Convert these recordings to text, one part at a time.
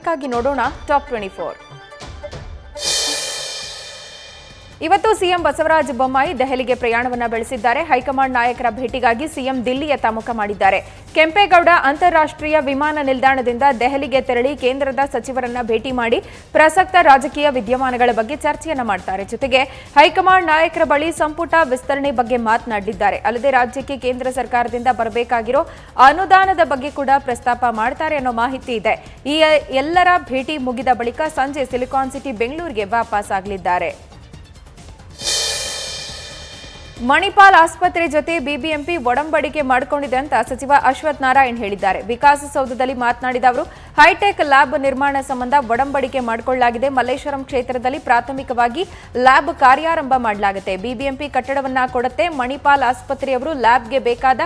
Quick ಆಗಿ ನೋಡೋಣ top 24. ಇವತ್ತು ಸಿಎಂ ಬಸವರಾಜ ಬೊಮ್ಮಾಯಿ ದೆಹಲಿಗೆ ಪ್ರಯಾಣವನ್ನ ಬೆಳೆಸಿದ್ದಾರೆ. ಹೈಕಮಾಂಡ್ ನಾಯಕರ ಭೇಟಿಗಾಗಿ ಸಿಎಂ ದಿಲ್ಲಿಯತ್ತ ಮುಖ ಮಾಡಿದ್ದಾರೆ. ಕೆಂಪೇಗೌಡ ಅಂತಾರಾಷ್ಟ್ರೀಯ ವಿಮಾನ ನಿಲ್ದಾಣದಿಂದ ದೆಹಲಿಗೆ ತೆರಳಿ ಕೇಂದ್ರದ ಸಚಿವರನ್ನ ಭೇಟಿ ಮಾಡಿ ಪ್ರಸಕ್ತ ರಾಜಕೀಯ ವಿದ್ಯಮಾನಗಳ ಬಗ್ಗೆ ಚರ್ಚೆಯನ್ನ ಮಾಡ್ತಾರೆ. ಜೊತೆಗೆ ಹೈಕಮಾಂಡ್ ನಾಯಕರ ಬಳಿ ಸಂಪುಟ ವಿಸ್ತರಣೆ ಬಗ್ಗೆ ಮಾತನಾಡಿದ್ದಾರೆ. ಅಲ್ಲದೆ ರಾಜ್ಯಕ್ಕೆ ಕೇಂದ್ರ ಸರ್ಕಾರದಿಂದ ಬರಬೇಕಾಗಿರೋ ಅನುದಾನದ ಬಗ್ಗೆ ಕೂಡ ಪ್ರಸ್ತಾಪ ಮಾಡ್ತಾರೆ ಅನ್ನೋ ಮಾಹಿತಿ ಇದೆ. ಈ ಎಲ್ಲರ ಭೇಟಿ ಮುಗಿದ ಬಳಿಕ ಸಂಜೆ ಸಿಲಿಕಾನ್ ಸಿಟಿ ಬೆಂಗಳೂರಿಗೆ ವಾಪಸ್ ಆಗಲಿದ್ದಾರೆ. ಮಣಿಪಾಲ್ ಆಸ್ಪತ್ರೆ ಜೊತೆ ಬಿಬಿಎಂಪಿ ಒಡಂಬಡಿಕೆ ಮಾಡಿಕೊಂಡಿದೆ ಅಂತ ಸಚಿವ ಅಶ್ವಥ್ ನಾರಾಯಣ್ ಹೇಳಿದ್ದಾರೆ. ವಿಕಾಸಸೌಧದಲ್ಲಿ ಮಾತನಾಡಿದ ಅವರು, ಹೈಟೆಕ್ ಲ್ಯಾಬ್ ನಿರ್ಮಾಣ ಸಂಬಂಧ ಒಡಂಬಡಿಕೆ ಮಾಡಿಕೊಳ್ಳಲಾಗಿದೆ. ಮಲ್ಲೇಶ್ವರಂ ಕ್ಷೇತ್ರದಲ್ಲಿ ಪ್ರಾಥಮಿಕವಾಗಿ ಲ್ಯಾಬ್ ಕಾರ್ಯಾರಂಭ ಮಾಡಲಾಗುತ್ತೆ. ಬಿಬಿಎಂಪಿ ಕಟ್ಟಡವನ್ನ ಕೊಡುತ್ತೆ. ಮಣಿಪಾಲ್ ಆಸ್ಪತ್ರೆಯವರು ಲ್ಯಾಬ್ಗೆ ಬೇಕಾದ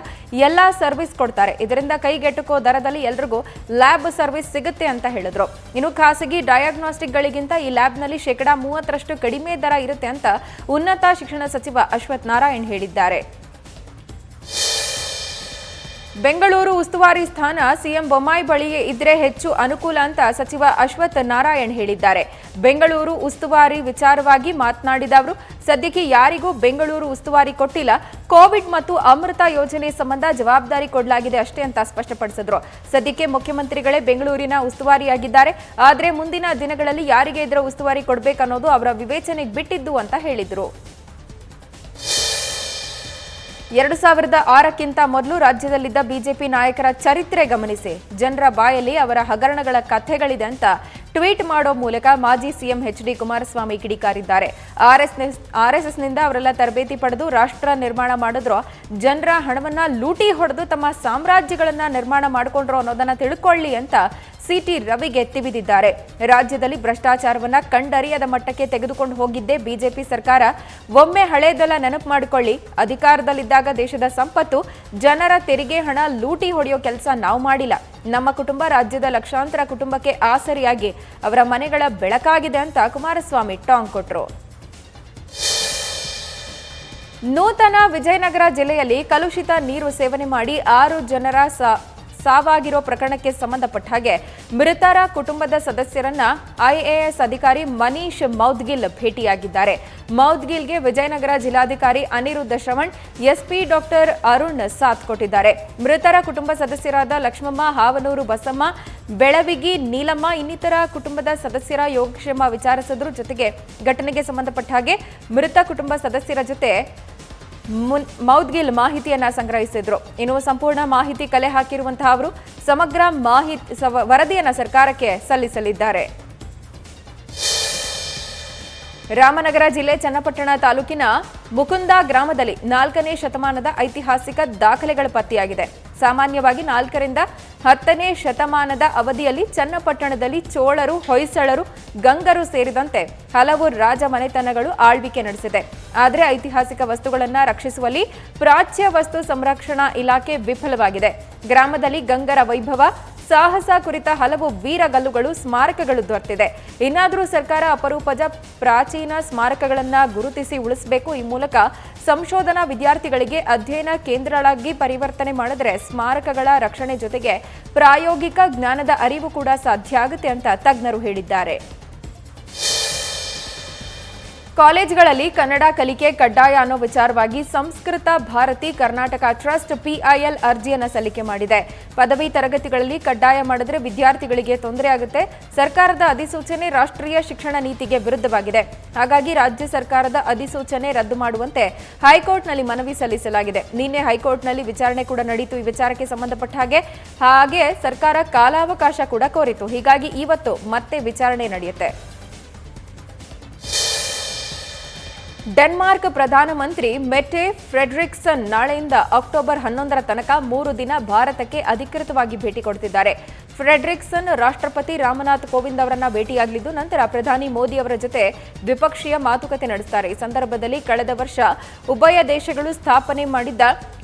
ಎಲ್ಲಾ ಸರ್ವಿಸ್ ಕೊಡ್ತಾರೆ. ಇದರಿಂದ ಕೈಗೆಟುಕೋ ದರದಲ್ಲಿ ಎಲ್ರಿಗೂ ಲ್ಯಾಬ್ ಸರ್ವಿಸ್ ಸಿಗುತ್ತೆ ಅಂತ ಹೇಳಿದ್ರು. ಇನ್ನು ಖಾಸಗಿ ಡಯಾಗ್ನೋಸ್ಟಿಕ್ಗಳಿಗಿಂತ ಈ ಲ್ಯಾಬ್ನಲ್ಲಿ 30% ಕಡಿಮೆ ದರ ಇರುತ್ತೆ ಅಂತ ಉನ್ನತ ಶಿಕ್ಷಣ ಸಚಿವ ಅಶ್ವಥ್ ನಾರಾಯಣ್ ಹೇಳಿದ್ದಾರೆ. ಬೆಂಗಳೂರು ಉಸ್ತುವಾರಿ ಸ್ಥಾನ ಸಿಎಂ ಬೊಮ್ಮಾಯಿ ಬಳಿಯೇ ಇದ್ರೆ ಹೆಚ್ಚು ಅನುಕೂಲ ಅಂತ ಸಚಿವ ಅಶ್ವಥ್ ನಾರಾಯಣ್ ಹೇಳಿದ್ದಾರೆ. ಬೆಂಗಳೂರು ಉಸ್ತುವಾರಿ ವಿಚಾರವಾಗಿ ಮಾತನಾಡಿದ ಅವರು, ಸದ್ಯಕ್ಕೆ ಯಾರಿಗೂ ಬೆಂಗಳೂರು ಉಸ್ತುವಾರಿ ಕೊಟ್ಟಿಲ್ಲ. ಕೋವಿಡ್ ಮತ್ತು ಅಮೃತ ಯೋಜನೆ ಸಂಬಂಧ ಜವಾಬ್ದಾರಿ ಕೊಡಲಾಗಿದೆ ಅಷ್ಟೇ ಅಂತ ಸ್ಪಷ್ಟಪಡಿಸಿದ್ರು. ಸದ್ಯಕ್ಕೆ ಮುಖ್ಯಮಂತ್ರಿಗಳೇ ಬೆಂಗಳೂರಿನ ಉಸ್ತುವಾರಿಯಾಗಿದ್ದಾರೆ. ಆದರೆ ಮುಂದಿನ ದಿನಗಳಲ್ಲಿ ಯಾರಿಗೆ ಇದರ ಉಸ್ತುವಾರಿ ಕೊಡಬೇಕನ್ನೋದು ಅವರ ವಿವೇಚನೆಗೆ ಬಿಟ್ಟಿದ್ದು ಅಂತ ಹೇಳಿದ್ರು. 2006ಕ್ಕಿಂತ ಮೊದಲು ರಾಜ್ಯದಲ್ಲಿದ್ದ ಬಿಜೆಪಿ ನಾಯಕರ ಚರಿತ್ರೆ ಗಮನಿಸಿ. ಜನರ ಬಾಯಲ್ಲಿ ಅವರ ಹಗರಣಗಳ ಕಥೆಗಳಿದೆ ಅಂತ ಟ್ವೀಟ್ ಮಾಡೋ ಮೂಲಕ ಮಾಜಿ ಸಿಎಂ ಎಚ್ಡಿ ಕುಮಾರಸ್ವಾಮಿ ಕಿಡಿಕಾರಿದ್ದಾರೆ. ಆರ್ಎಸ್ಎಸ್ನಿಂದ ಅವರೆಲ್ಲ ತರಬೇತಿ ಪಡೆದು ರಾಷ್ಟ್ರ ನಿರ್ಮಾಣ ಮಾಡಿದ್ರು. ಜನರ ಹಣವನ್ನ ಲೂಟಿ ಹೊಡೆದು ತಮ್ಮ ಸಾಮ್ರಾಜ್ಯಗಳನ್ನ ನಿರ್ಮಾಣ ಮಾಡಿಕೊಂಡ್ರು ಅನ್ನೋದನ್ನ ತಿಳ್ಕೊಳ್ಳಿ ಅಂತ ಸಿಟಿ ರವಿಗೆ ತಿವಿದಿದ್ದಾರೆ. ರಾಜ್ಯದಲ್ಲಿ ಭ್ರಷ್ಟಾಚಾರವನ್ನ ಕಂಡರಿಯದ ಮಟ್ಟಕ್ಕೆ ತೆಗೆದುಕೊಂಡು ಹೋಗಿದ್ದೇ ಬಿಜೆಪಿ ಸರ್ಕಾರ. ಒಮ್ಮೆ ಹಳೇದೆಲ್ಲ ನೆನಪು ಮಾಡಿಕೊಳ್ಳಿ. ಅಧಿಕಾರದಲ್ಲಿದ್ದಾಗ ದೇಶದ ಸಂಪತ್ತು, ಜನರ ತೆರಿಗೆ ಹಣ ಲೂಟಿ ಹೊಡೆಯೋ ಕೆಲಸ ನಾವು ಮಾಡಿಲ್ಲ. ನಮ್ಮ ಕುಟುಂಬ ರಾಜ್ಯದ ಲಕ್ಷಾಂತರ ಕುಟುಂಬಕ್ಕೆ ಆಸರಿಯಾಗಿ ಅವರ ಮನೆಗಳ ಬೆಳಕಾಗಿದೆ ಅಂತ ಕುಮಾರಸ್ವಾಮಿ ಟಾಂಗ್ ಕೊಟ್ರು. ನೂತನ ವಿಜಯನಗರ ಜಿಲ್ಲೆಯಲ್ಲಿ ಕಲುಷಿತ ನೀರು ಸೇವನೆ ಮಾಡಿ 6 ಜನರ ಸಾವಾಗಿರೋ ಪ್ರಕರಣಕ್ಕೆ ಸಂಬಂಧಪಟ್ಟ ಹಾಗೆ ಮೃತರ ಕುಟುಂಬದ ಸದಸ್ಯರನ್ನ ಐಎಎಸ್ ಅಧಿಕಾರಿ ಮನೀಶ್ ಮೌದ್ಗಿಲ್ ಭೇಟಿಯಾಗಿದ್ದಾರೆ. ಮೌದ್ಗಿಲ್ಗೆ ವಿಜಯನಗರ ಜಿಲ್ಲಾಧಿಕಾರಿ ಅನಿರುದ್ಧ ಶ್ರವಣ್, ಎಸ್ಪಿ ಡಾಕ್ಟರ್ ಅರುಣ್ ಸಾಥ್ ಕೊಟ್ಟಿದ್ದಾರೆ. ಮೃತರ ಕುಟುಂಬ ಸದಸ್ಯರಾದ ಲಕ್ಷ್ಮಮ್ಮ, ಹಾವನೂರು ಬಸಮ್ಮ, ಬೆಳವಿಗಿ ನೀಲಮ್ಮ ಇನ್ನಿತರ ಕುಟುಂಬದ ಸದಸ್ಯರ ಯೋಗಕ್ಷೇಮ ವಿಚಾರಿಸಿದ್ರು. ಜೊತೆಗೆ ಘಟನೆಗೆ ಸಂಬಂಧಪಟ್ಟ ಹಾಗೆ ಮೃತ ಕುಟುಂಬ ಸದಸ್ಯರ ಜೊತೆ ಮೌದ್ಗಿಲ್ ಮಾಹಿತಿಯನ್ನ ಸಂಗ್ರಹಿಸಿದ್ರು. ಇನ್ನು ಸಂಪೂರ್ಣ ಮಾಹಿತಿ ಕಲೆ ಹಾಕಿರುವಂತಹ ಅವರು ಸಮಗ್ರ ವರದಿಯನ್ನ ಸರ್ಕಾರಕ್ಕೆ ಸಲ್ಲಿಸಲಿದ್ದಾರೆ. ರಾಮನಗರ ಜಿಲ್ಲೆ ಚನ್ನಪಟ್ಟಣ ತಾಲೂಕಿನ ಮುಕುಂದ ಗ್ರಾಮದಲ್ಲಿ 4ನೇ ಶತಮಾನದ ಐತಿಹಾಸಿಕ ದಾಖಲೆಗಳು ಪತ್ತೆಯಾಗಿದೆ. ಸಾಮಾನ್ಯವಾಗಿ 4ರಿಂದ 10ನೇ ಶತಮಾನದ ಅವಧಿಯಲ್ಲಿ ಚನ್ನಪಟ್ಟಣದಲ್ಲಿ ಚೋಳರು, ಹೊಯ್ಸಳರು, ಗಂಗರು ಸೇರಿದಂತೆ ಹಲವು ರಾಜ ಮನೆತನಗಳು ಆಳ್ವಿಕೆ ನಡೆಸಿದೆ. ಆದರೆ ಐತಿಹಾಸಿಕ ವಸ್ತುಗಳನ್ನು ರಕ್ಷಿಸುವಲ್ಲಿ ಪ್ರಾಚ್ಯ ವಸ್ತು ಸಂರಕ್ಷಣಾ ಇಲಾಖೆ ವಿಫಲವಾಗಿದೆ. ಗ್ರಾಮದಲ್ಲಿ ಗಂಗರ ವೈಭವ, ಸಾಹಸ ಕುರಿತ ಹಲವು ವೀರಗಲ್ಲುಗಳು, ಸ್ಮಾರಕಗಳು ದೊರೆತಿದೆ. ಇನ್ನಾದರೂ ಸರ್ಕಾರ ಅಪರೂಪದ ಪ್ರಾಚೀನ ಸ್ಮಾರಕಗಳನ್ನು ಗುರುತಿಸಿ ಉಳಿಸಬೇಕು. ಈ ಮೂಲಕ ಸಂಶೋಧನಾ ವಿದ್ಯಾರ್ಥಿಗಳಿಗೆ ಅಧ್ಯಯನ ಕೇಂದ್ರಗಳಾಗಿ ಪರಿವರ್ತನೆ ಮಾಡಿದ್ರೆ ಸ್ಮಾರಕಗಳ ರಕ್ಷಣೆ ಜೊತೆಗೆ ಪ್ರಾಯೋಗಿಕ ಜ್ಞಾನದ ಅರಿವು ಕೂಡ ಸಾಧ್ಯ ಆಗುತ್ತೆ ಅಂತ ತಜ್ಞರು ಹೇಳಿದ್ದಾರೆ. ಕಾಲೇಜುಗಳಲ್ಲಿ ಕನ್ನಡ ಕಲಿಕೆ ಕಡ್ಡಾಯ ಅನ್ನೋ ವಿಚಾರವಾಗಿ ಸಂಸ್ಕೃತ ಭಾರತಿ ಕರ್ನಾಟಕ ಟ್ರಸ್ಟ್ ಪಿಐಎಲ್ ಅರ್ಜಿಯನ್ನು ಸಲ್ಲಿಕೆ ಮಾಡಿದೆ. ಪದವಿ ತರಗತಿಗಳಲ್ಲಿ ಕಡ್ಡಾಯ ಮಾಡಿದ್ರೆ ವಿದ್ಯಾರ್ಥಿಗಳಿಗೆ ತೊಂದರೆ ಆಗುತ್ತೆ. ಸರ್ಕಾರದ ಅಧಿಸೂಚನೆ ರಾಷ್ಟ್ರೀಯ ಶಿಕ್ಷಣ ನೀತಿಗೆ ವಿರುದ್ಧವಾಗಿದೆ. ಹಾಗಾಗಿ ರಾಜ್ಯ ಸರ್ಕಾರದ ಅಧಿಸೂಚನೆ ರದ್ದು ಮಾಡುವಂತೆ ಹೈಕೋರ್ಟ್ನಲ್ಲಿ ಮನವಿ ಸಲ್ಲಿಸಲಾಗಿದೆ. ನಿನ್ನೆ ಹೈಕೋರ್ಟ್ನಲ್ಲಿ ವಿಚಾರಣೆ ಕೂಡ ನಡೆಯಿತು. ಈ ವಿಚಾರಕ್ಕೆ ಸಂಬಂಧಪಟ್ಟ ಹಾಗೆ ಸರ್ಕಾರ ಕಾಲಾವಕಾಶ ಕೂಡ ಕೋರಿತು. ಹೀಗಾಗಿ ಇವತ್ತು ಮತ್ತೆ ವಿಚಾರಣೆ ನಡೆಯುತ್ತೆ. ಡೆನ್ಮಾರ್ಕ್ ಪ್ರಧಾನಮಂತ್ರಿ ಮೆಟೆ ಫ್ರೆಡ್ರಿಕ್ಸನ್ ನಾಳೆಯಿಂದ ಅಕ್ಟೋಬರ್ 11ರ ತನಕ 3 ದಿನ ಭಾರತಕ್ಕೆ ಅಧಿಕೃತವಾಗಿ ಭೇಟಿ ಕೊಡುತ್ತಿದ್ದಾರೆ. ಫ್ರೆಡ್ರಿಕ್ಸನ್ ರಾಷ್ಟ್ರಪತಿ ರಾಮನಾಥ್ ಕೋವಿಂದ್ ಅವರನ್ನ ಭೇಟಿಯಾಗಲಿದ್ದು ನಂತರ ಪ್ರಧಾನಿ ಮೋದಿ ಅವರ ಜೊತೆ ದ್ವಿಪಕ್ಷೀಯ ಮಾತುಕತೆ ನಡೆಸುತ್ತಾರೆ. ಈ ಸಂದರ್ಭದಲ್ಲಿ ಕಳೆದ ವರ್ಷ ಉಭಯ ದೇಶಗಳು ಸ್ಥಾಪನೆ ಮಾಡಿದ್ದ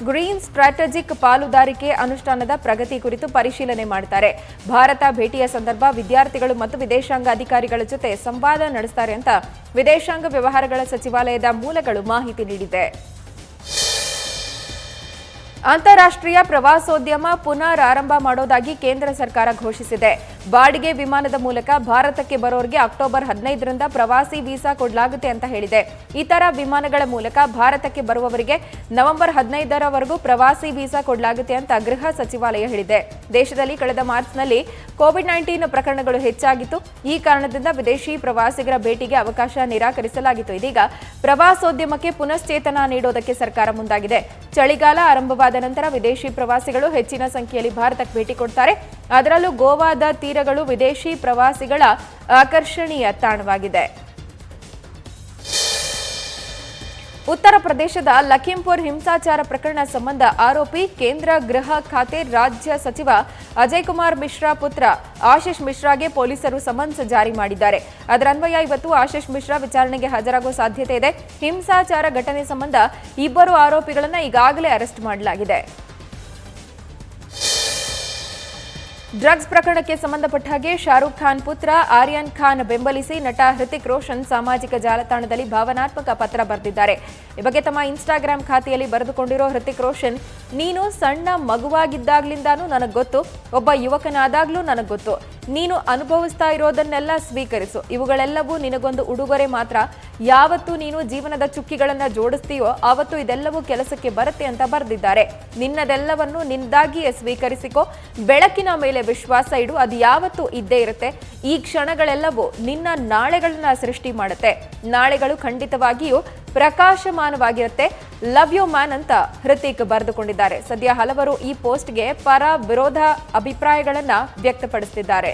ಗ್ರೀನ್ ಸ್ಟ್ರಾಟಜಿಕ್ ಪಾಲುದಾರಿಕೆ ಅನುಷ್ಠಾನದ ಪ್ರಗತಿ ಕುರಿತು ಪರಿಶೀಲನೆ ಮಾಡುತ್ತಾರೆ. ಭಾರತ ಭೇಟಿಯ ಸಂದರ್ಭ ವಿದ್ಯಾರ್ಥಿಗಳು ಮತ್ತು ವಿದೇಶಾಂಗ ಅಧಿಕಾರಿಗಳ ಜೊತೆ ಸಂವಾದ ನಡೆಸುತ್ತಾರೆ ಅಂತ ವಿದೇಶಾಂಗ ವ್ಯವಹಾರಗಳ ಸಚಿವಾಲಯದ ಮೂಲಗಳು ಮಾಹಿತಿ ನೀಡಿದೆ. ಅಂತಾರಾಷ್ಟ್ರೀಯ ಪ್ರವಾಸೋದ್ಯಮ ಪುನರಾರಂಭ ಮಾಡೋದಾಗಿ ಕೇಂದ್ರ ಸರ್ಕಾರ ಘೋಷಿಸಿದೆ. ಬಾಡಿಗೆ ವಿಮಾನದ ಮೂಲಕ ಭಾರತಕ್ಕೆ ಬರೋರಿಗೆ ಅಕ್ಟೋಬರ್ 15ರಿಂದ ಪ್ರವಾಸಿ ವೀಸಾ ಕೊಡಲಾಗುತ್ತೆ ಅಂತ ಹೇಳಿದೆ. ಇತರ ವಿಮಾನಗಳ ಮೂಲಕ ಭಾರತಕ್ಕೆ ಬರುವವರಿಗೆ ನವೆಂಬರ್ 15ರವರೆಗೂ ಪ್ರವಾಸಿ ವೀಸಾ ಕೊಡಲಾಗುತ್ತೆ ಅಂತ ಗೃಹ ಸಚಿವಾಲಯ ಹೇಳಿದೆ. ದೇಶದಲ್ಲಿ ಕಳೆದ ಮಾರ್ಚ್ನಲ್ಲಿ ಕೋವಿಡ್-19 ಪ್ರಕರಣಗಳು ಹೆಚ್ಚಾಗಿತ್ತು. ಈ ಕಾರಣದಿಂದ ವಿದೇಶಿ ಪ್ರವಾಸಿಗರ ಭೇಟಿಗೆ ಅವಕಾಶ ನಿರಾಕರಿಸಲಾಗಿತ್ತು. ಇದೀಗ ಪ್ರವಾಸೋದ್ಯಮಕ್ಕೆ ಪುನಶ್ಚೇತನ ನೀಡೋದಕ್ಕೆ ಸರ್ಕಾರ ಮುಂದಾಗಿದೆ. ಚಳಿಗಾಲ ಆರಂಭವಾದ ನಂತರ ವಿದೇಶಿ ಪ್ರವಾಸಿಗಳು ಹೆಚ್ಚಿನ ಸಂಖ್ಯೆಯಲ್ಲಿ ಭಾರತಕ್ಕೆ ಭೇಟಿ ಕೊಡ್ತಾರೆ. ಅದರಲ್ಲೂ ಗೋವಾದ ತೀರಗಳು ವಿದೇಶಿ ಪ್ರವಾಸಿಗಳ ಆಕರ್ಷಣೀಯ ತಾಣವಾಗಿದೆ. ಉತ್ತರ ಪ್ರದೇಶದ ಲಖೀಂಪುರ್ ಹಿಂಸಾಚಾರ ಪ್ರಕರಣ ಸಂಬಂಧ ಆರೋಪಿ ಕೇಂದ್ರ ಗೃಹ ಖಾತೆ ರಾಜ್ಯ ಸಚಿವ ಅಜಯ್ ಕುಮಾರ್ ಮಿಶ್ರಾ ಪುತ್ರ ಆಶಿಷ್ ಮಿಶ್ರಾಗೆ ಪೊಲೀಸರು ಸಮನ್ಸ್ ಜಾರಿ ಮಾಡಿದ್ದಾರೆ. ಅದರನ್ವಯ ಇವತ್ತು ಆಶಿಷ್ ಮಿಶ್ರಾ ವಿಚಾರಣೆಗೆ ಹಾಜರಾಗುವ ಸಾಧ್ಯತೆ ಇದೆ. ಹಿಂಸಾಚಾರ ಘಟನೆ ಸಂಬಂಧ ಇಬ್ಬರು ಆರೋಪಿಗಳನ್ನು ಈಗಾಗಲೇ ಅರೆಸ್ಟ್ ಮಾಡಲಾಗಿದೆ. ಡ್ರಗ್ಸ್ ಪ್ರಕರಣಕ್ಕೆ ಸಂಬಂಧಪಟ್ಟ ಹಾಗೆ ಶಾರುಖ್ ಖಾನ್ ಪುತ್ರ ಆರ್ಯನ್ ಖಾನ್ ಬೆಂಬಲಿಸಿ ನಟ ಹೃತಿಕ್ ರೋಷನ್ ಸಾಮಾಜಿಕ ಜಾಲತಾಣದಲ್ಲಿ ಭಾವನಾತ್ಮಕ ಪತ್ರ ಬರೆದಿದ್ದಾರೆ. ಈ ಬಗ್ಗೆ ತಮ್ಮ ಇನ್ಸ್ಟಾಗ್ರಾಂ ಖಾತೆಯಲ್ಲಿ ಬರೆದುಕೊಂಡಿರೋ ಹೃತಿಕ್ ರೋಷನ್, ನೀನು ಸಣ್ಣ ಮಗುವಾಗಿದ್ದಾಗ್ಲಿಂದಾನೂ ನನಗೆ ಗೊತ್ತು, ಒಬ್ಬ ಯುವಕನಾದಾಗ್ಲೂ ನನಗೆ ಗೊತ್ತು, ನೀನು ಅನುಭವಿಸ್ತಾ ಇರೋದನ್ನೆಲ್ಲ ಸ್ವೀಕರಿಸು. ಇವುಗಳೆಲ್ಲವೂ ನಿನಗೊಂದು ಉಡುಗೊರೆ ಮಾತ್ರ. ಯಾವತ್ತು ನೀನು ಜೀವನದ ಚುಕ್ಕಿಗಳನ್ನ ಜೋಡಿಸ್ತೀಯೋ ಆವತ್ತು ಇದೆಲ್ಲವೂ ಕೆಲಸಕ್ಕೆ ಬರುತ್ತೆ ಅಂತ ಬರೆದಿದ್ದಾರೆ. ನಿನ್ನದೆಲ್ಲವನ್ನು ನಿಂದಾಗಿಯೇ ಸ್ವೀಕರಿಸಿಕೋ, ಬೆಳಕಿನ ಮೇಲೆ ವಿಶ್ವಾಸ ಇಡು, ಅದು ಯಾವತ್ತೂ ಇದ್ದೇ ಇರುತ್ತೆ. ಈ ಕ್ಷಣಗಳೆಲ್ಲವೂ ನಿನ್ನ ನಾಳೆಗಳನ್ನ ಸೃಷ್ಟಿ ಮಾಡುತ್ತೆ. ನಾಳೆಗಳು ಖಂಡಿತವಾಗಿಯೂ ಪ್ರಕಾಶಮಾನವಾಗಿರುತ್ತೆ. ಲವ್ ಯು ಮ್ಯಾನ್ ಅಂತ ಹೃತಿಕ್ ಬರೆದುಕೊಂಡಿದ್ದಾರೆ. ಸದ್ಯ ಹಲವರು ಈ ಪೋಸ್ಟ್ಗೆ ಪರ ವಿರೋಧ ಅಭಿಪ್ರಾಯಗಳನ್ನ ವ್ಯಕ್ತಪಡಿಸುತ್ತಿದ್ದಾರೆ.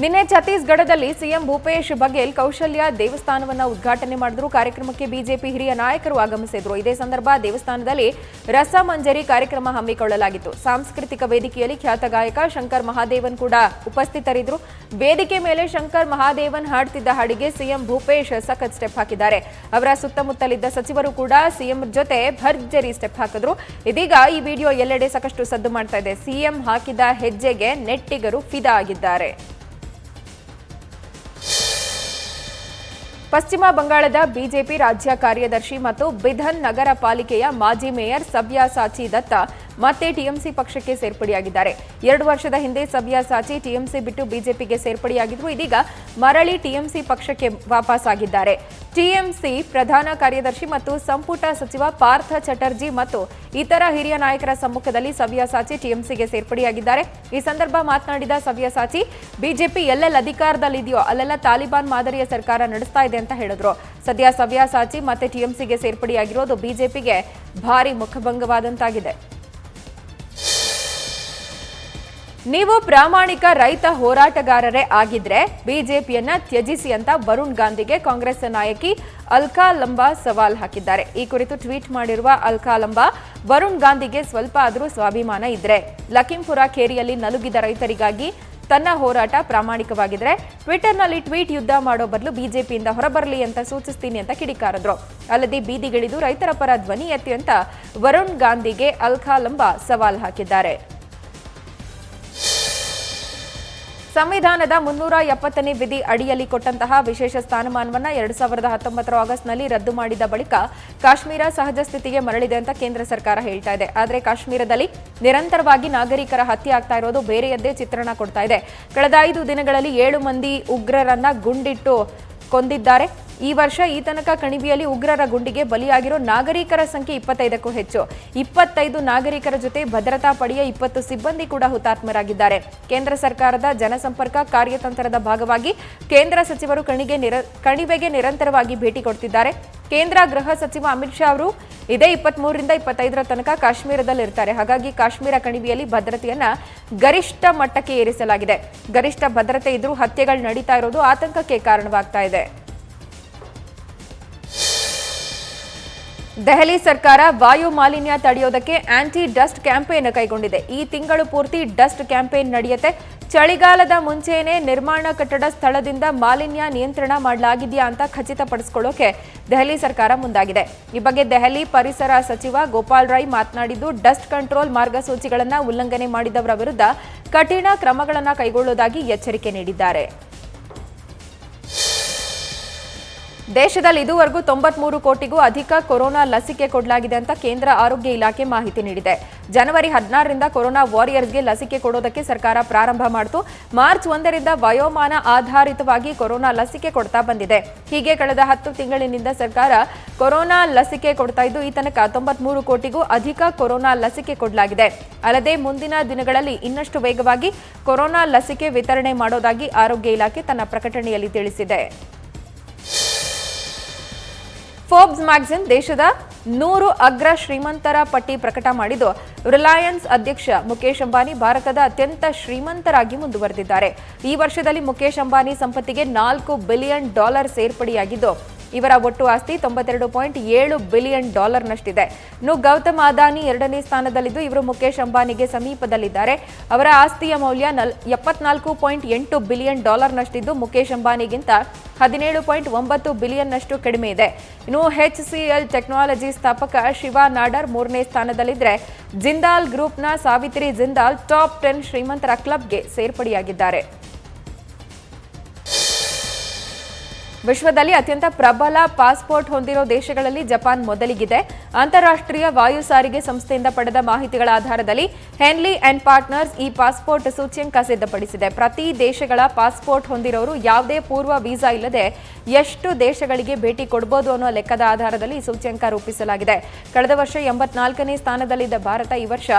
ನಿನ್ನೆ ಛತ್ತೀಸ್ಗಢದಲ್ಲಿ ಸಿಎಂ ಭೂಪೇಶ್ ಬಘೇಲ್ ಕೌಶಲ್ಯ ದೇವಸ್ಥಾನವನ್ನ ಉದ್ಘಾಟನೆ ಮಾಡಿದ್ರು. ಕಾರ್ಯಕ್ರಮಕ್ಕೆ ಬಿಜೆಪಿ ಹಿರಿಯ ನಾಯಕರು ಆಗಮಿಸಿದ್ರು. ಇದೇ ಸಂದರ್ಭ ದೇವಸ್ಥಾನದಲ್ಲಿ ರಸಮಂಜರಿ ಕಾರ್ಯಕ್ರಮ ಹಮ್ಮಿಕೊಳ್ಳಲಾಗಿತ್ತು. ಸಾಂಸ್ಕೃತಿಕ ವೇದಿಕೆಯಲ್ಲಿ ಖ್ಯಾತ ಗಾಯಕ ಶಂಕರ್ ಮಹಾದೇವನ್ ಕೂಡ ಉಪಸ್ಥಿತರಿದ್ದರು. ವೇದಿಕೆ ಮೇಲೆ ಶಂಕರ್ ಮಹಾದೇವನ್ ಹಾಡ್ತಿದ್ದ ಹಾಡಿಗೆ ಸಿಎಂ ಭೂಪೇಶ್ ಸಖತ್ ಸ್ಟೆಪ್ ಹಾಕಿದ್ದಾರೆ. ಅವರ ಸುತ್ತಮುತ್ತಲಿದ್ದ ಸಚಿವರು ಕೂಡ ಸಿಎಂ ಜೊತೆ ಭರ್ಜರಿ ಸ್ಟೆಪ್ ಹಾಕಿದ್ರು. ಇದೀಗ ಈ ವಿಡಿಯೋ ಎಲ್ಲೆಡೆ ಸಾಕಷ್ಟು ಸದ್ದು ಮಾಡ್ತಾ ಇದೆ. ಸಿಎಂ ಹಾಕಿದ ಹೆಜ್ಜೆಗೆ ನೆಟ್ಟಿಗರು ಫಿದಾ ಆಗಿದ್ದಾರೆ. ಪಶ್ಚಿಮ ಬಂಗಾಳದ ಬಿಜೆಪಿ ರಾಜ್ಯ ಕಾರ್ಯದರ್ಶಿ ಮತ್ತು ಬಿಧನ್ ನಗರ ಪಾಲಿಕೆಯ ಮಾಜಿ ಮೇಯರ್ ಸವ್ಯಾಸಾಚಿ ದತ್ತ ಮತ್ತೆ ಟಿಎಂಸಿ ಪಕ್ಷಕ್ಕೆ ಸೇರ್ಪಡೆಯಾಗಿದ್ದಾರೆ. 2 ವರ್ಷದ ಹಿಂದೆ ಸವ್ಯಾಸಾಚಿ ಟಿಎಂಸಿ ಬಿಟ್ಟು ಬಿಜೆಪಿಗೆ ಸೇರ್ಪಡೆಯಾಗಿದ್ರು. ಇದೀಗ ಮರಳಿ ಟಿಎಂಸಿ ಪಕ್ಷಕ್ಕೆ ವಾಪಸ್ ಆಗಿದ್ದಾರೆ. ಟಿಎಂಸಿ ಪ್ರಧಾನ ಕಾರ್ಯದರ್ಶಿ ಮತ್ತು ಸಂಪುಟ ಸಚಿವ ಪಾರ್ಥ ಚಟರ್ಜಿ ಮತ್ತು ಇತರ ಹಿರಿಯ ನಾಯಕರ ಸಮ್ಮುಖದಲ್ಲಿ ಸವ್ಯಾಸಾಚಿ ಟಿಎಂಸಿಗೆ ಸೇರ್ಪಡೆಯಾಗಿದ್ದಾರೆ. ಈ ಸಂದರ್ಭ ಮಾತನಾಡಿದ ಸವ್ಯಾಸಾಚಿ, ಬಿಜೆಪಿ ಎಲ್ಲೆಲ್ಲ ಅಧಿಕಾರದಲ್ಲಿದೆಯೋ ಅಲ್ಲೆಲ್ಲ ತಾಲಿಬಾನ್ ಮಾದರಿಯ ಸರ್ಕಾರ ನಡೆಸ್ತಾ ಇದೆ ಅಂತ ಹೇಳಿದ್ರು. ಸದ್ಯ ಸವ್ಯಾಸಾಚಿ ಮತ್ತೆ ಟಿಎಂಸಿಗೆ ಸೇರ್ಪಡೆಯಾಗಿರೋದು ಬಿಜೆಪಿಗೆ ಭಾರಿ ಮುಖಭಂಗವಾದಂತಾಗಿದೆ. ನೀವು ಪ್ರಾಮಾಣಿಕ ರೈತ ಹೋರಾಟಗಾರರೇ ಆಗಿದ್ರೆ ಬಿಜೆಪಿಯನ್ನ ತ್ಯಜಿಸಿ ಅಂತ ವರುಣ್ ಗಾಂಧಿಗೆ ಕಾಂಗ್ರೆಸ್ ನಾಯಕಿ ಅಲ್ಕಾ ಲಂಬಾ ಸವಾಲ್ ಹಾಕಿದ್ದಾರೆ. ಈ ಕುರಿತು ಟ್ವೀಟ್ ಮಾಡಿರುವ ಅಲ್ಕಾ ಲಂಬಾ, ವರುಣ್ ಗಾಂಧಿಗೆ ಸ್ವಲ್ಪ ಆದರೂ ಸ್ವಾಭಿಮಾನ ಇದ್ರೆ ಲಖೀಂಪುರ ಖೇರಿಯಲ್ಲಿ ನಲುಗಿದ ರೈತರಿಗಾಗಿ ತನ್ನ ಹೋರಾಟ ಪ್ರಾಮಾಣಿಕವಾಗಿದ್ರೆ ಟ್ವಿಟರ್ನಲ್ಲಿ ಟ್ವೀಟ್ ಯುದ್ಧ ಮಾಡೋ ಬದಲು ಬಿಜೆಪಿಯಿಂದ ಹೊರಬರಲಿ ಅಂತ ಸೂಚಿಸ್ತೀನಿ ಅಂತ ಕಿಡಿಕಾರಿದ್ರು. ಅಲ್ಲದೆ ಬೀದಿಗಿಳಿದು ರೈತರ ಪರ ಧ್ವನಿ ಎತ್ತಿ ಅಂತ ವರುಣ್ ಗಾಂಧಿಗೆ ಅಲ್ಕಾ ಲಂಬಾ ಸವಾಲ್ ಹಾಕಿದ್ದಾರೆ. ಸಂವಿಧಾನದ 370ನೇ ವಿಧಿ ಅಡಿಯಲ್ಲಿ ಕೊಟ್ಟಂತಹ ವಿಶೇಷ ಸ್ಥಾನಮಾನವನ್ನು 2019 ಆಗಸ್ಟ್ನಲ್ಲಿ ರದ್ದು ಮಾಡಿದ ಬಳಿಕ ಕಾಶ್ಮೀರ ಸಹಜ ಸ್ಥಿತಿಗೆ ಮರಳಿದೆ ಅಂತ ಕೇಂದ್ರ ಸರ್ಕಾರ ಹೇಳ್ತಾ ಇದೆ. ಆದರೆ ಕಾಶ್ಮೀರದಲ್ಲಿ ನಿರಂತರವಾಗಿ ನಾಗರಿಕರ ಹತ್ಯೆ ಆಗ್ತಾ ಇರೋದು ಬೇರೆಯದ್ದೇ ಚಿತ್ರಣ ಕೊಡ್ತಾ ಇದೆ. ಕಳೆದ 5 ದಿನಗಳಲ್ಲಿ 7 ಮಂದಿ ಉಗ್ರರನ್ನ ಗುಂಡಿಟ್ಟು ಕೊಂದಿದ್ದಾರೆ. ಈ ವರ್ಷ ಈ ತನಕ ಕಣಿವೆಯಲ್ಲಿ ಉಗ್ರರ ಗುಂಡಿಗೆ ಬಲಿಯಾಗಿರೋ ನಾಗರಿಕರ ಸಂಖ್ಯೆ 25ಕ್ಕೂ ಹೆಚ್ಚು. 25 ನಾಗರಿಕರ ಜೊತೆ ಭದ್ರತಾ ಪಡೆಯ 20 ಸಿಬ್ಬಂದಿ ಕೂಡ ಹುತಾತ್ಮರಾಗಿದ್ದಾರೆ. ಕೇಂದ್ರ ಸರ್ಕಾರದ ಜನಸಂಪರ್ಕ ಕಾರ್ಯತಂತ್ರದ ಭಾಗವಾಗಿ ಕೇಂದ್ರ ಸಚಿವರು ಕಣಿವೆಗೆ ನಿರಂತರವಾಗಿ ಭೇಟಿ ಕೊಡ್ತಿದ್ದಾರೆ. ಕೇಂದ್ರ ಗೃಹ ಸಚಿವ ಅಮಿತ್ ಶಾ ಅವರು ಇದೇ 23ರಿಂದ 25ರ ತನಕ ಕಾಶ್ಮೀರದಲ್ಲಿರ್ತಾರೆ. ಹಾಗಾಗಿ ಕಾಶ್ಮೀರ ಕಣಿವೆಯಲ್ಲಿ ಭದ್ರತೆಯನ್ನ ಗರಿಷ್ಠ ಮಟ್ಟಕ್ಕೆ ಏರಿಸಲಾಗಿದೆ. ಗರಿಷ್ಠ ಭದ್ರತೆ ಇದ್ರೂ ಹತ್ಯೆಗಳು ನಡೀತಾ ಇರೋದು ಆತಂಕಕ್ಕೆ ಕಾರಣವಾಗ್ತಾ ಇದೆ. ದೆಹಲಿ ಸರ್ಕಾರ ವಾಯು ಮಾಲಿನ್ಯ ತಡೆಯೋದಕ್ಕೆ ಆಂಟಿ ಡಸ್ಟ್ ಕ್ಯಾಂಪೇನ್ ಕೈಗೊಂಡಿದೆ. ಈ ತಿಂಗಳು ಪೂರ್ತಿ ಡಸ್ಟ್ ಕ್ಯಾಂಪೇನ್ ನಡೆಯುತ್ತೆ. ಚಳಿಗಾಲದ ಮುಂಚೆನೇ ನಿರ್ಮಾಣ ಕಟ್ಟಡ ಸ್ಥಳದಿಂದ ಮಾಲಿನ್ಯ ನಿಯಂತ್ರಣ ಮಾಡಲಾಗಿದೆಯಾ ಅಂತ ಖಚಿತಪಡಿಸಿಕೊಳ್ಳೋಕೆ ದೆಹಲಿ ಸರ್ಕಾರ ಮುಂದಾಗಿದೆ. ಈ ಬಗ್ಗೆ ದೆಹಲಿ ಪರಿಸರ ಸಚಿವ ಗೋಪಾಲ್ ರೈ ಮಾತನಾಡಿದ್ದು, ಡಸ್ಟ್ ಕಂಟ್ರೋಲ್ ಮಾರ್ಗಸೂಚಿಗಳನ್ನು ಉಲ್ಲಂಘನೆ ಮಾಡಿದವರ ವಿರುದ್ಧ ಕಠಿಣ ಕ್ರಮಗಳನ್ನು ಕೈಗೊಳ್ಳುವುದಾಗಿ ಎಚ್ಚರಿಕೆ ನೀಡಿದ್ದಾರೆ. ದೇಶದಲ್ಲಿ ಇದುವರೆಗೂ 93 ಕೋಟಿಗೂ ಅಧಿಕ ಕೊರೋನಾ ಲಸಿಕೆ ಕೊಡಲಾಗಿದೆ ಅಂತ ಕೇಂದ್ರ ಆರೋಗ್ಯ ಇಲಾಖೆ ಮಾಹಿತಿ ನೀಡಿದೆ. ಜನವರಿ 16ರಿಂದ ಕೊರೋನಾ ವಾರಿಯರ್ಸ್ಗೆ ಲಸಿಕೆ ಕೊಡೋದಕ್ಕೆ ಸರ್ಕಾರ ಪ್ರಾರಂಭ ಮಾಡಿತು. ಮಾರ್ಚ್ 1ರಿಂದ ವಯೋಮಾನ ಆಧಾರಿತವಾಗಿ ಕೊರೋನಾ ಲಸಿಕೆ ಕೊಡ್ತಾ ಬಂದಿದೆ. ಹೀಗೆ ಕಳೆದ 10 ತಿಂಗಳಿನಿಂದ ಸರ್ಕಾರ ಕೊರೋನಾ ಲಸಿಕೆ ಕೊಡ್ತಾ ಇದ್ದು ಈ ತನಕ 93 ಕೋಟಿಗೂ ಅಧಿಕ ಕೊರೋನಾ ಲಸಿಕೆ ಕೊಡಲಾಗಿದೆ. ಅಲ್ಲದೆ ಮುಂದಿನ ದಿನಗಳಲ್ಲಿ ಇನ್ನಷ್ಟು ವೇಗವಾಗಿ ಕೊರೋನಾ ಲಸಿಕೆ ವಿತರಣೆ ಮಾಡೋದಾಗಿ ಆರೋಗ್ಯ ಇಲಾಖೆ ತನ್ನ ಪ್ರಕಟಣೆಯಲ್ಲಿ ತಿಳಿಸಿದೆ. ಫೋರ್ಬ್ಸ್ ಮ್ಯಾಗಜಿನ್ ದೇಶದ 100 ಅಗ್ರ ಶ್ರೀಮಂತರ ಪಟ್ಟಿ ಪ್ರಕಟ ಮಾಡಿದ್ದು, ರಿಲಯನ್ಸ್ ಅಧ್ಯಕ್ಷ ಮುಕೇಶ್ ಅಂಬಾನಿ ಭಾರತದ ಅತ್ಯಂತ ಶ್ರೀಮಂತರಾಗಿ ಮುಂದುವರೆದಿದ್ದಾರೆ. ಈ ವರ್ಷದಲ್ಲಿ ಮುಕೇಶ್ ಅಂಬಾನಿ ಸಂಪತ್ತಿಗೆ $4 ಬಿಲಿಯನ್ ಸೇರ್ಪಡೆಯಾಗಿದ್ದು, ಇವರ ಒಟ್ಟು ಆಸ್ತಿ $92.7 ಬಿಲಿಯನ್ ನಷ್ಟಿದೆ. ಇನ್ನು ಗೌತಮ್ ಅದಾನಿ 2ನೇ ಸ್ಥಾನದಲ್ಲಿದ್ದು, ಇವರು ಮುಕೇಶ್ ಅಂಬಾನಿಗೆ ಸಮೀಪದಲ್ಲಿದ್ದಾರೆ. ಅವರ ಆಸ್ತಿಯ ಮೌಲ್ಯ $74.8 ಬಿಲಿಯನ್ ನಷ್ಟಿದ್ದು, ಮುಕೇಶ್ ಅಂಬಾನಿಗಿಂತ $17.9 ಬಿಲಿಯನ್ ನಷ್ಟು ಕಡಿಮೆ ಇದೆ. ಇನ್ನು HCL ಟೆಕ್ನಾಲಜಿ ಸ್ಥಾಪಕ ಶಿವಾ ನಾಡರ್ 3ನೇ ಸ್ಥಾನದಲ್ಲಿದ್ದರೆ, ಜಿಂದಾಲ್ ಗ್ರೂಪ್ನ ಸಾವಿತ್ರಿ ಜಿಂದಾಲ್ ಟಾಪ್ 10 ಶ್ರೀಮಂತರ ಕ್ಲಬ್ಗೆ ಸೇರ್ಪಡೆಯಾಗಿದ್ದಾರೆ. ವಿಶ್ವದಲ್ಲಿ ಅತ್ಯಂತ ಪ್ರಬಲ ಪಾಸ್ಪೋರ್ಟ್ ಹೊಂದಿರೋ ದೇಶಗಳಲ್ಲಿ ಜಪಾನ್ ಮೊದಲಿಗಿದೆ. ಅಂತಾರಾಷ್ಟ್ರೀಯ ವಾಯು ಸಾರಿಗೆ ಸಂಸ್ಥೆಯಿಂದ ಪಡೆದ ಮಾಹಿತಿಗಳ ಆಧಾರದಲ್ಲಿ ಹೆನ್ಲಿ ಅಂಡ್ ಪಾರ್ಟ್ನರ್ಸ್ ಈ ಪಾಸ್ಪೋರ್ಟ್ ಸೂಚ್ಯಂಕ ಸಿದ್ಧಪಡಿಸಿದೆ. ಪ್ರತಿ ದೇಶಗಳ ಪಾಸ್ಪೋರ್ಟ್ ಹೊಂದಿರೋರು ಯಾವುದೇ ಪೂರ್ವ ವೀಸಾ ಇಲ್ಲದೆ ಎಷ್ಟು ದೇಶಗಳಿಗೆ ಭೇಟಿ ಕೊಡಬಹುದು ಅನ್ನೋ ಲೆಕ್ಕದ ಆಧಾರದಲ್ಲಿ ಈ ಸೂಚ್ಯಂಕ ರೂಪಿಸಲಾಗಿದೆ. ಕಳೆದ ವರ್ಷ 84ನೇ ಸ್ಥಾನದಲ್ಲಿದ್ದ ಭಾರತ ಈ ವರ್ಷ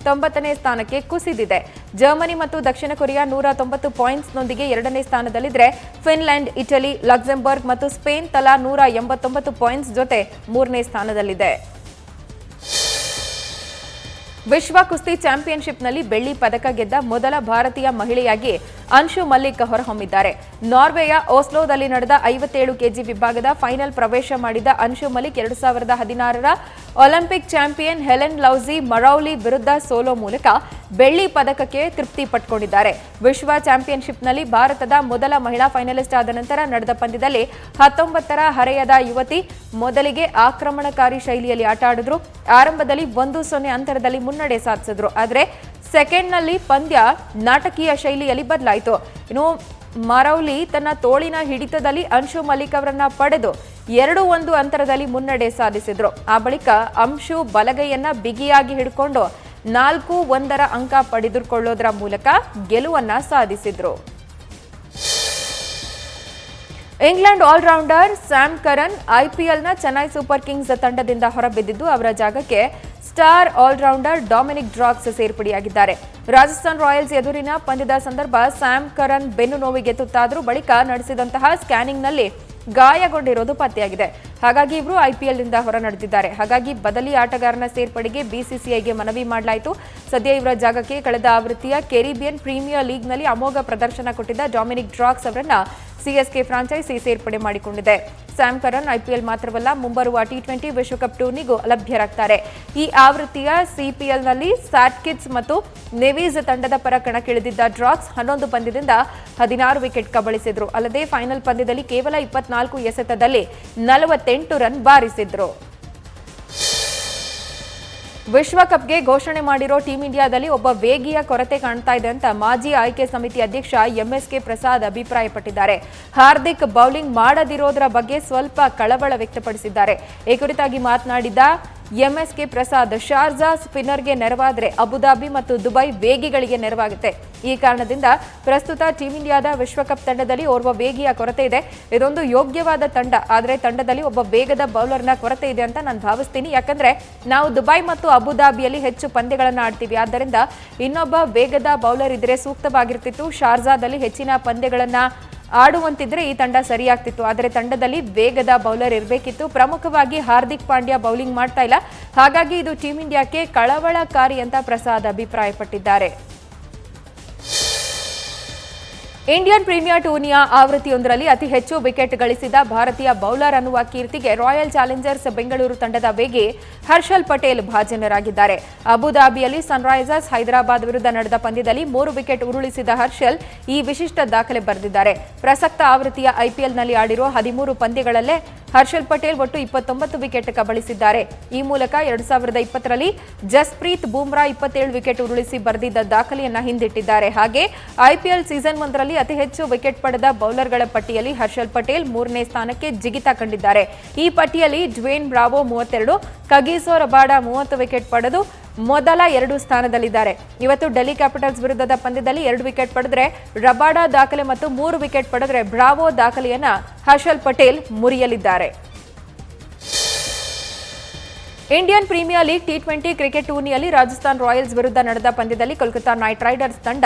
90ನೇ ಸ್ಥಾನಕ್ಕೆ ಕುಸಿದಿದೆ. ಜರ್ಮನಿ ಮತ್ತು ದಕ್ಷಿಣ ಕೊರಿಯಾ 190 ಪಾಯಿಂಟ್ಸ್ನೊಂದಿಗೆ 2ನೇ ಸ್ಥಾನದಲ್ಲಿದ್ದರೆ, ಫಿನ್ಲೆಂಡ್, ಇಟಲಿ, ಲಕ್ಸೆಂಬರ್ಗ್ ಮತ್ತು ಸ್ಪೇನ್ ತಲಾ 189 ಪಾಯಿಂಟ್ಸ್ ಜೊತೆ 3ನೇ ಸ್ಥಾನದಲ್ಲಿದೆ. ವಿಶ್ವ ಕುಸ್ತಿ ಚಾಂಪಿಯನ್ಶಿಪ್ನಲ್ಲಿ ಬೆಳ್ಳಿ ಪದಕ ಗೆದ್ದ ಮೊದಲ ಭಾರತೀಯ ಮಹಿಳೆಯಾಗಿ ಅನ್ಶು ಮಲ್ಲಿಕ್ ಹೊರಹೊಮ್ಮಿದ್ದಾರೆ. ನಾರ್ವೆಯ ಓಸ್ಲೋದಲ್ಲಿ ನಡೆದ 57 ಕೆಜಿ ವಿಭಾಗದ ಫೈನಲ್ ಪ್ರವೇಶ ಮಾಡಿದ ಅನ್ಶು ಮಲ್ಲಿಕ್ 2016ರ Olympic champion Helen Louise Maroulis ವಿರುದ್ಧ ಸೋಲೋ ಮೂಲಕ ಬೆಳ್ಳಿ ಪದಕಕ್ಕೆ ತೃಪ್ತಿ ಪಟ್ಕೊಂಡಿದ್ದಾರೆ. ವಿಶ್ವ ಚಾಂಪಿಯನ್ಶಿಪ್ನಲ್ಲಿ ಭಾರತದ ಮೊದಲ ಮಹಿಳಾ ಫೈನಲಿಸ್ಟ್ ಆದ ನಂತರ ನಡೆದ ಪಂದ್ಯದಲ್ಲಿ 19ರ ಹರೆಯದ ಯುವತಿ ಮೊದಲಿಗೆ ಆಕ್ರಮಣಕಾರಿ ಶೈಲಿಯಲ್ಲಿ ಆಟ ಆಡಿದ್ರು. ಆರಂಭದಲ್ಲಿ 1-0 ಅಂತರದಲ್ಲಿ ಮುನ್ನಡೆ ಸಾಧಿಸಿದ್ರು. ಆದರೆ ಸೆಕೆಂಡ್ನಲ್ಲಿ ಪಂದ್ಯ ನಾಟಕೀಯ ಶೈಲಿಯಲ್ಲಿ ಬದಲಾಯಿತು. ಇನ್ನು ಮರೌಲಿ ತನ್ನ ತೋಳಿನ ಹಿಡಿತದಲ್ಲಿ ಅನ್ಶು ಮಲ್ಲಿಕ್ ಅವರನ್ನ ಪಡೆದು 2-1 ಅಂತರದಲ್ಲಿ ಮುನ್ನಡೆ ಸಾಧಿಸಿದ್ರು. ಆ ಬಳಿಕ ಅಂಶು ಬಲಗೈಯನ್ನ ಬಿಗಿಯಾಗಿ ಹಿಡ್ಕೊಂಡು 4-1ರ ಅಂಕ ಪಡೆದುಕೊಳ್ಳೋದರ ಮೂಲಕ ಗೆಲುವನ್ನ ಸಾಧಿಸಿದ್ರು. ಇಂಗ್ಲೆಂಡ್ ಆಲ್ರೌಂಡರ್ ಸ್ಯಾಮ್ ಕರನ್ ಐಪಿಎಲ್ನ ಚೆನ್ನೈ ಸೂಪರ್ ಕಿಂಗ್ಸ್ ತಂಡದಿಂದ ಹೊರಬಿದ್ದಿದ್ದು, ಅವರ ಜಾಗಕ್ಕೆ ಸ್ಟಾರ್ ಆಲ್ರೌಂಡರ್ ಡೊಮಿನಿಕ್ ಡ್ರಾಕ್ಸ್ ಸೇರ್ಪಡೆಯಾಗಿದ್ದಾರೆ. ರಾಜಸ್ಥಾನ್ ರಾಯಲ್ಸ್ ಎದುರಿನ ಪಂದ್ಯದ ಸಂದರ್ಭ ಸ್ಯಾಮ್ ಕರನ್ ಬೆನ್ನು ನೋವಿಗೆ ತುತ್ತಾದರೂ ಬಳಿಕ ನಡೆಸಿದಂತಹ ಸ್ಕ್ಯಾನಿಂಗ್ನಲ್ಲಿ ಗಾಯಗೊಂಡಿರೋದು ಪತ್ತೆಯಾಗಿದೆ. ಹಾಗಾಗಿ ಇವರು ಐಪಿಎಲ್ನಿಂದ ಹೊರ ನಡೆದಿದ್ದಾರೆ. ಹಾಗಾಗಿ ಬದಲಿ ಆಟಗಾರನ ಸೇರ್ಪಡೆಗೆ ಬಿಸಿಸಿಐಗೆ ಮನವಿ ಮಾಡಲಾಯಿತು. ಸದ್ಯ ಇವರ ಜಾಗಕ್ಕೆ ಕಳೆದ ಆವೃತ್ತಿಯ ಕೆರಿಬಿಯನ್ ಪ್ರೀಮಿಯರ್ ಲೀಗ್ನಲ್ಲಿ ಅಮೋಘ ಪ್ರದರ್ಶನ ಕೊಟ್ಟಿದ್ದ ಡೊಮಿನಿಕ್ ಡ್ರಾಕ್ಸ್ ಅವರನ್ನ ಸಿಎಸ್ಕೆ ಫ್ರಾಂಚೈಸಿ ಸೇರ್ಪಡೆ ಮಾಡಿಕೊಂಡಿದೆ. ಸ್ಯಾಮ್ ಕರನ್ ಐಪಿಎಲ್ ಮಾತ್ರವಲ್ಲ, ಮುಂಬರುವ T20 ವಿಶ್ವಕಪ್ ಟೂರ್ನಿಗೂ ಲಭ್ಯರಾಗ್ತಾರೆ. ಈ ಆವೃತ್ತಿಯ ಸಿಪಿಎಲ್ನಲ್ಲಿ ಸ್ಯಾಟ್ಕಿಡ್ಸ್ ಮತ್ತು ನೆವೀಸ್ ತಂಡದ ಪರ ಕಣಕ್ಕಿಳಿದಿದ್ದ ಡ್ರಾಕ್ಸ್ 11 ಪಂದ್ಯದಿಂದ 16 ವಿಕೆಟ್ ಕಬಳಿಸಿದ್ರು. ಅಲ್ಲದೆ ಫೈನಲ್ ಪಂದ್ಯದಲ್ಲಿ ಕೇವಲ 24 ಎಸೆತದಲ್ಲಿ 48 ರನ್ ಬಾರಿಸಿದ್ರು. ವಿಶ್ವಕಪ್ಗೆ ಘೋಷಣೆ ಮಾಡಿರೋ ಟೀಂ ಇಂಡಿಯಾದಲ್ಲಿ ಒಬ್ಬ ವೇಗಿಯ ಕೊರತೆ ಕಾಣ್ತಾ ಇದೆ ಅಂತ ಮಾಜಿ ಆಯ್ಕೆ ಸಮಿತಿ ಅಧ್ಯಕ್ಷ ಎಂಎಸ್ಕೆ ಪ್ರಸಾದ್ ಅಭಿಪ್ರಾಯಪಟ್ಟಿದ್ದಾರೆ. ಹಾರ್ದಿಕ್ ಬೌಲಿಂಗ್ ಮಾಡದಿರೋದರ ಬಗ್ಗೆ ಸ್ವಲ್ಪ ಕಳವಳ ವ್ಯಕ್ತಪಡಿಸಿದ್ದಾರೆ. ಈ ಕುರಿತಾಗಿ ಮಾತನಾಡಿದ ಎಂಎಸ್ಕೆ ಪ್ರಸಾದ್, ಶಾರ್ಜಾ ಸ್ಪಿನ್ನರ್ಗೆ ನೆರವಾದರೆ ಅಬುಧಾಬಿ ಮತ್ತು ದುಬೈ ವೇಗಿಗಳಿಗೆ ನೆರವಾಗುತ್ತೆ. ಈ ಕಾರಣದಿಂದ ಪ್ರಸ್ತುತ ಟೀಂ ಇಂಡಿಯಾದ ವಿಶ್ವಕಪ್ ತಂಡದಲ್ಲಿ ಓರ್ವ ವೇಗಿಯ ಕೊರತೆ ಇದೆ. ಇದೊಂದು ಯೋಗ್ಯವಾದ ತಂಡ, ಆದರೆ ತಂಡದಲ್ಲಿ ಒಬ್ಬ ವೇಗದ ಬೌಲರ್ನ ಕೊರತೆ ಇದೆ ಅಂತ ನಾನು ಭಾವಿಸ್ತೀನಿ. ಯಾಕಂದ್ರೆ ನಾವು ದುಬೈ ಮತ್ತು ಅಬುಧಾಬಿಯಲ್ಲಿ ಹೆಚ್ಚು ಪಂದ್ಯಗಳನ್ನು ಆಡ್ತೀವಿ. ಆದ್ದರಿಂದ ಇನ್ನೊಬ್ಬ ವೇಗದ ಬೌಲರ್ ಇದ್ರೆ ಸೂಕ್ತವಾಗಿರ್ತಿತ್ತು. ಶಾರ್ಜಾದಲ್ಲಿ ಹೆಚ್ಚಿನ ಪಂದ್ಯಗಳನ್ನ ಆಡುವಂತಿದ್ರೆ ಈ ತಂಡ ಸರಿಯಾಗ್ತಿತ್ತು. ಆದರೆ ತಂಡದಲ್ಲಿ ವೇಗದ ಬೌಲರ್ ಇರಬೇಕಿತ್ತು. ಪ್ರಮುಖವಾಗಿ ಹಾರ್ದಿಕ್ ಪಾಂಡ್ಯ ಬೌಲಿಂಗ್ ಮಾಡ್ತಾ ಇಲ್ಲ. ಹಾಗಾಗಿ ಇದು ಟೀಂ ಇಂಡಿಯಾಕ್ಕೆ ಕಳವಳಕಾರಿ ಅಂತ ಪ್ರಸಾದ್ ಅಭಿಪ್ರಾಯಪಟ್ಟಿದ್ದಾರೆ. ಇಂಡಿಯನ್ ಪ್ರೀಮಿಯರ್ ಟೂರ್ನಿಯ ಆವೃತ್ತಿಯೊಂದರಲ್ಲಿ ಅತಿ ಹೆಚ್ಚು ವಿಕೆಟ್ ಗಳಿಸಿದ ಭಾರತೀಯ ಬೌಲರ್ ಅನ್ನುವ ಕೀರ್ತಿಗೆ ರಾಯಲ್ ಚಾಲೆಂಜರ್ಸ್ ಬೆಂಗಳೂರು ತಂಡದ ವೇಗಿ ಹರ್ಷಲ್ ಪಟೇಲ್ ಭಾಜನರಾಗಿದ್ದಾರೆ. ಅಬುಧಾಬಿಯಲ್ಲಿ ಸನ್ರೈಸರ್ಸ್ ಹೈದರಾಬಾದ್ ವಿರುದ್ಧ ನಡೆದ ಪಂದ್ಯದಲ್ಲಿ 3 ವಿಕೆಟ್ ಉರುಳಿಸಿದ ಹರ್ಷಲ್ ಈ ವಿಶಿಷ್ಟ ದಾಖಲೆ ಬರೆದಿದ್ದಾರೆ. ಪ್ರಸಕ್ತ ಆವೃತ್ತಿಯ ಐಪಿಎಲ್ನಲ್ಲಿ ಆಡಿರುವ 13 ಪಂದ್ಯಗಳಲ್ಲೇ ಹರ್ಷಲ್ ಪಟೇಲ್ ಒಟ್ಟು 29 ವಿಕೆಟ್ ಕಬಳಿಸಿದ್ದಾರೆ. ಈ ಮೂಲಕ 2020ರಲ್ಲಿ ಜಸ್ಪ್ರೀತ್ ಬೂಮ್ರಾ 27 ವಿಕೆಟ್ ಉರುಳಿಸಿ ಬರೆದಿದ್ದ ದಾಖಲೆಯನ್ನ ಹಿಂದಿಟ್ಟಿದ್ದಾರೆ. ಹಾಗೆ ಐಪಿಎಲ್ ಸೀಸನ್ 1ರಲ್ಲಿ ಅತಿ ಹೆಚ್ಚು ವಿಕೆಟ್ ಪಡೆದ ಬೌಲರ್ಗಳ ಪಟ್ಟಿಯಲ್ಲಿ ಹರ್ಷಲ್ ಪಟೇಲ್ 3ನೇ ಸ್ಥಾನಕ್ಕೆ ಜಿಗಿತ ಕಂಡಿದ್ದಾರೆ. ಈ ಪಟ್ಟಿಯಲ್ಲಿ ಡ್ವೇನ್ ಬ್ರಾವೋ 32, ಕಗಿಸೋ ರಬಾಡ 30 ವಿಕೆಟ್ ಪಡೆದು ಮೊದಲ 2 ಸ್ಥಾನದಲ್ಲಿದ್ದಾರೆ. ಇವತ್ತು ಡೆಲ್ಲಿ ಕ್ಯಾಪಿಟಲ್ಸ್ ವಿರುದ್ಧದ ಪಂದ್ಯದಲ್ಲಿ 2 ವಿಕೆಟ್ ಪಡೆದರೆ ರಬಾಡ ದಾಖಲೆ ಮತ್ತು 3 ವಿಕೆಟ್ ಪಡೆದರೆ ಬ್ರಾವೋ ದಾಖಲೆಯನ್ನ ಹರ್ಷಲ್ ಪಟೇಲ್ ಮುರಿಯಲಿದ್ದಾರೆ. ಇಂಡಿಯನ್ ಪ್ರೀಮಿಯರ್ ಲೀಗ್ ಟಿ20 ಕ್ರಿಕೆಟ್ ಟೂರ್ನಿಯಲ್ಲಿ ರಾಜಸ್ಥಾನ್ ರಾಯಲ್ಸ್ ವಿರುದ್ಧ ನಡೆದ ಪಂದ್ಯದಲ್ಲಿ ಕೋಲ್ಕತಾ ನೈಟ್ ರೈಡರ್ಸ್ ತಂಡ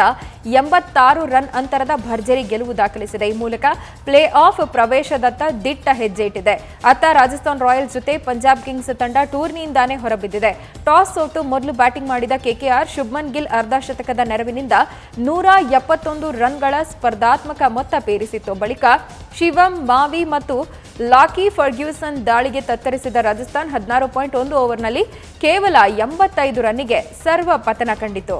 86 ರನ್ ಅಂತರದ ಭರ್ಜರಿ ಗೆಲುವು ದಾಖಲಿಸಿದೆ. ಈ ಮೂಲಕ ಪ್ಲೇ ಆಫ್ ಪ್ರವೇಶದತ್ತ ದಿಟ್ಟ ಹೆಜ್ಜೆ ಇಟ್ಟಿದೆ. ಅತ್ತ ರಾಜಸ್ಥಾನ್ ರಾಯಲ್ಸ್ ಜೊತೆ ಪಂಜಾಬ್ ಕಿಂಗ್ಸ್ ತಂಡ ಟೂರ್ನಿಯಿಂದಾನೇ ಹೊರಬಿದ್ದಿದೆ. ಟಾಸ್ ಸೋತು ಮೊದಲು ಬ್ಯಾಟಿಂಗ್ ಮಾಡಿದ ಕೆಕೆಆರ್ ಶುಭ್ಮನ್ ಗಿಲ್ ಅರ್ಧ ಶತಕದ ನೆರವಿನಿಂದ 171 ರನ್ಗಳ ಸ್ಪರ್ಧಾತ್ಮಕ ಮೊತ್ತ ಪೇರಿಸಿತ್ತು. ಬಳಿಕ ಶಿವಂ ಮಾವಿ ಮತ್ತು ಲಾಕಿ ಫರ್ಗ್ಯೂಸನ್ ದಾಳಿಗೆ ತತ್ತರಿಸಿದ ರಾಜಸ್ಥಾನ್ 16.1 ಓವರ್ನಲ್ಲಿ ಕೇವಲ 85 ರನ್ನಿಗೆ ಸರ್ವ ಪತನ ಕಂಡಿತು.